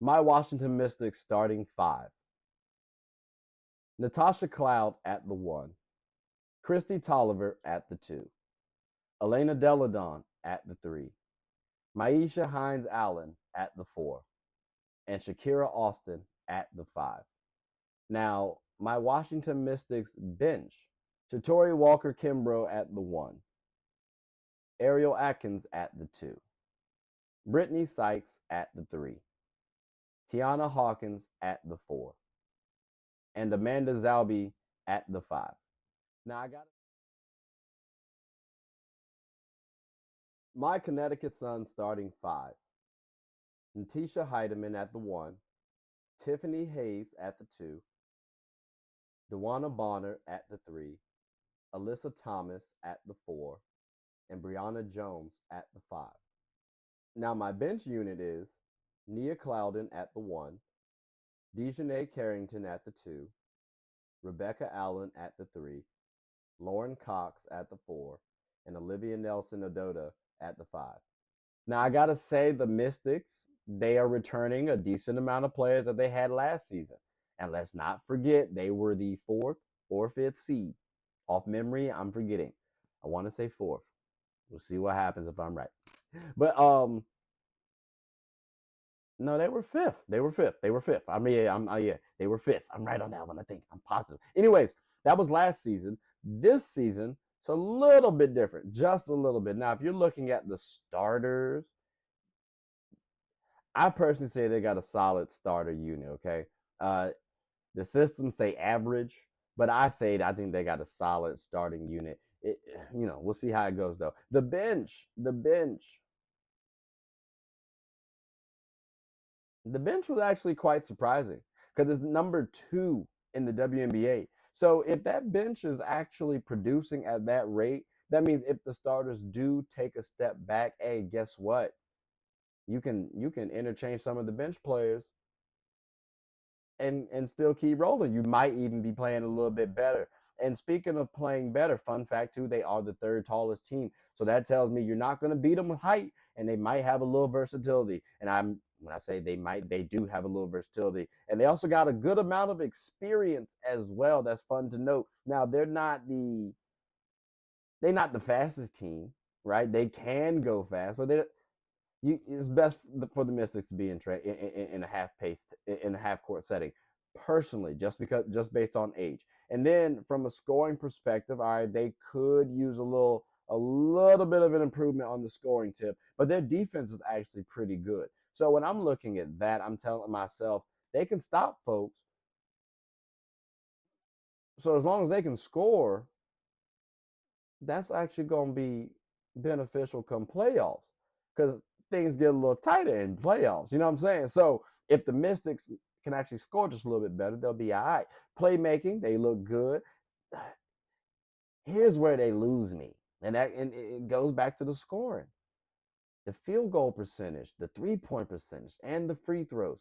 My Washington Mystics starting five. Natasha Cloud at the 1. Christy Tolliver at the 2. Elena Deladon at the 3. Maisha Hines-Allen at the 4. And Shakira Austin at the 5. Now, my Washington Mystics bench. Shatori Walker-Kimbrough at the 1. Ariel Atkins at the 2. Brittany Sykes at the 3. Tiana Hawkins at the 4. And Amanda Zalby at the 5. Now I got my Connecticut Sun starting 5. Natisha Heidemann at the 1. Tiffany Hayes at the 2. Dewana Bonner at the 3. Alyssa Thomas at the 4. And Brianna Jones at the 5. Now my bench unit is Nia Clouden at the 1. Dejanay Carrington at the 2. Rebecca Allen at the 3. Lauren Cox at the 4. And Olivia Nelson-Ododa at the 5. Now I gotta say the Mystics, they are returning a decent amount of players that they had last season. And let's not forget they were the 4th or 5th seed. Off memory, I'm forgetting. I want to say 4th. We'll see what happens if I'm right. But no, they were 5th. They were 5th. They were 5th. I mean, yeah, they were 5th. I'm right on that one. I think I'm positive. Anyways, that was last season. This season, it's a little bit different, just a little bit. Now, if you're looking at the starters, I personally say they got a solid starter unit. Okay, the systems say average, but I think they got a solid starting unit. We'll see how it goes though. The bench was actually quite surprising because it's number 2 in the WNBA. So if that bench is actually producing at that rate, that means if the starters do take a step back, hey, guess what? You can interchange some of the bench players and still keep rolling. You might even be playing a little bit better. And speaking of playing better, fun fact too, they are the 3rd tallest team. So that tells me you're not going to beat them with height, and they might have a little versatility. And when I say they might, they do have a little versatility. And they also got a good amount of experience as well. That's fun to note. Now they're not the fastest team, right? They can go fast, but it's best for the Mystics to be in a half court setting. Personally, just based on age, and then from a scoring perspective, all right, they could use a little bit of an improvement on the scoring tip, but their defense is actually pretty good. So when I'm looking at that, I'm telling myself they can stop folks. So as long as they can score, that's actually going to be beneficial come playoffs because things get a little tighter in playoffs. You know what I'm saying? So if the Mystics can actually score just a little bit better, they'll be all right. Playmaking, they look good. Here's where they lose me, and it goes back to the scoring. The field goal percentage, the 3-point percentage, and the free throws,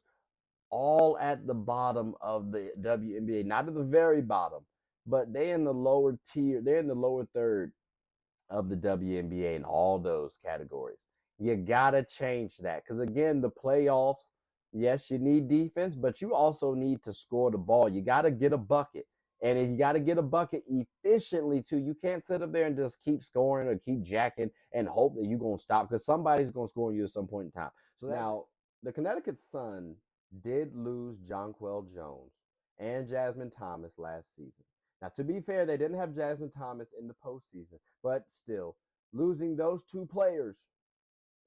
all at the bottom of the WNBA. Not at the very bottom, but they in the lower tier. They're in the lower third of the WNBA in all those categories. You gotta change that because again, the playoffs. Yes, you need defense, but you also need to score the ball. You got to get a bucket. And if you got to get a bucket efficiently, too, you can't sit up there and just keep scoring or keep jacking and hope that you're going to stop because somebody's going to score on you at some point in time. So now, the Connecticut Sun did lose Jonquel Jones and Jasmine Thomas last season. Now, to be fair, they didn't have Jasmine Thomas in the postseason, but still, losing those 2 players,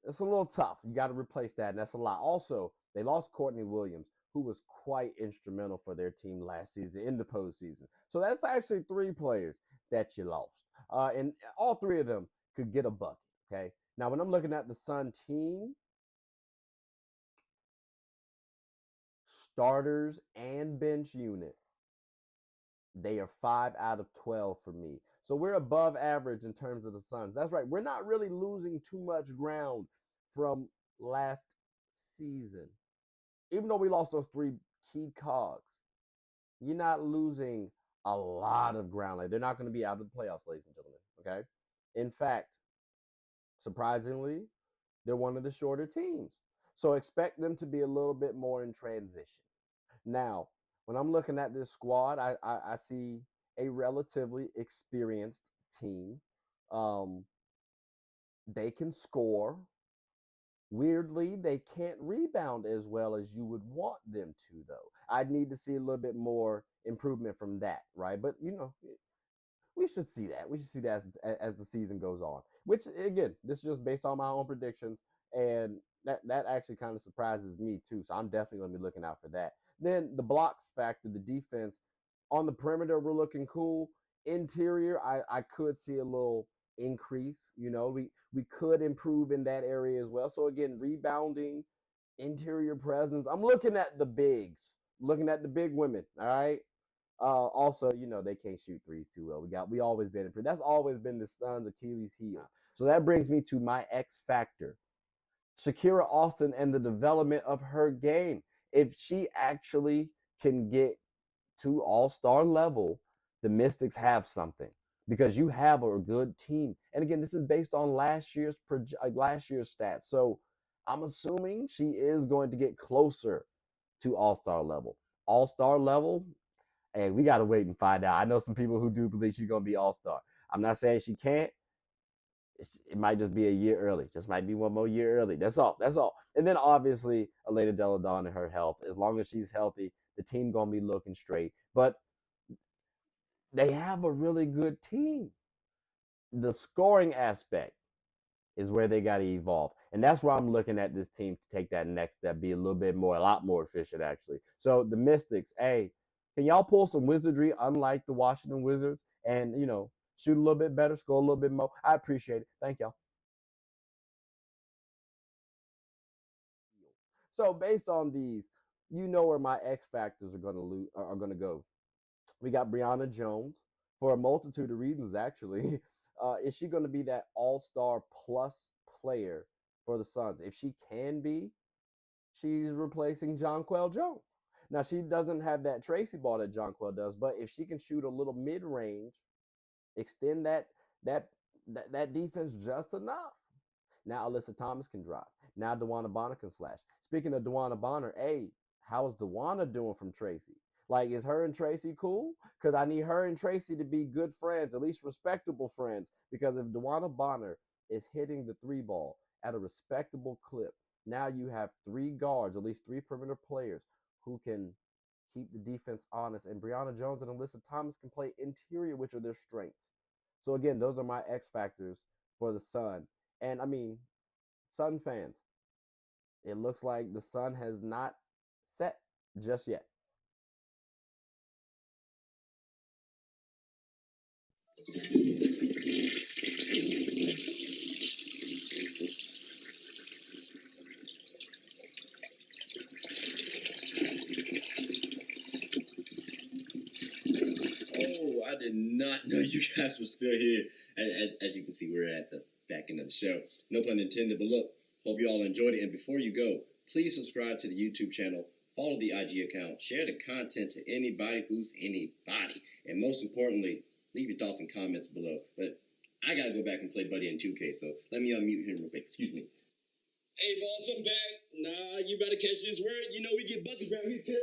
it's a little tough. You got to replace that, and that's a lot. Also, they lost Courtney Williams, who was quite instrumental for their team last season in the postseason. So that's actually 3 players that you lost. And all 3 of them could get a bucket, okay? Now, when I'm looking at the Sun team, starters and bench unit, they are 5 out of 12 for me. So we're above average in terms of the Suns. That's right. We're not really losing too much ground from last season. Even though we lost those 3 key cogs, you're not losing a lot of ground. Like they're not going to be out of the playoffs, ladies and gentlemen. Okay. In fact, surprisingly, they're one of the shorter teams. So expect them to be a little bit more in transition. Now, when I'm looking at this squad, I see a relatively experienced team. Um, they can score. Weirdly, they can't rebound as well as you would want them to, though. I'd need to see a little bit more improvement from that, right? But we should see that. We should see that as the season goes on. Which again, this is just based on my own predictions, and that actually kind of surprises me too. So I'm definitely going to be looking out for that. Then the blocks factor, the defense on the perimeter, we're looking cool. Interior, I could see a little increase. We could improve in that area as well. So again, rebounding, interior presence. I'm looking at the bigs, looking at the big women. All right. Also, they can't shoot threes too well. We always been improved. That's always been the Suns' Achilles heel. So that brings me to my X factor, Shakira Austin, and the development of her game. If she actually can get to All-Star level, the Mystics have something because you have a good team. And again, this is based on last year's stats. So I'm assuming she is going to get closer to All-Star level. All-Star level, hey, we got to wait and find out. I know some people who do believe she's going to be all-star. I'm not saying she can't. It might just be a year early. Just might be one more year early. That's all. That's all. And then obviously, Elena Delle Donne and her health. As long as she's healthy, the team going to be looking straight. But they have a really good team. The scoring aspect is where they got to evolve. And that's where I'm looking at this team to take that next step, be a lot more efficient, actually. So the Mystics, hey, can y'all pull some wizardry unlike the Washington Wizards and, shoot a little bit better, score a little bit more? I appreciate it. Thank y'all. So based on these, where my X factors are going to go. We got Brianna Jones for a multitude of reasons, actually. Is she going to be that all-star plus player for the Suns? If she can be, she's replacing Jonquel Jones. Now, she doesn't have that Tracy ball that Jonquel does, but if she can shoot a little mid-range, extend that that defense just enough. Now Alyssa Thomas can drive. Now DeWanna Bonner can slash. Speaking of DeWanna Bonner, hey, how's DeWanna doing from Tracy? Like, is her and Tracy cool? Because I need her and Tracy to be good friends, at least respectable friends. Because if DeWanna Bonner is hitting the three ball at a respectable clip, now you have three guards, at least three perimeter players who can keep the defense honest. And Brianna Jones and Alyssa Thomas can play interior, which are their strengths. So again, those are my X factors for the Sun. And I mean, Sun fans, it looks like the sun has not set just yet. Oh, I did not know you guys were still here. As you can see, we're at the back end of the show. No pun intended, but look, hope you all enjoyed it. And before you go, please subscribe to the YouTube channel, follow the IG account, share the content to anybody who's anybody. And most importantly, leave your thoughts and comments below. But I got to go back and play Buddy in 2K, so let me unmute him real quick. Excuse me. Hey, boss, I'm back. Nah, you better catch this word. You know we get buckets around here, too.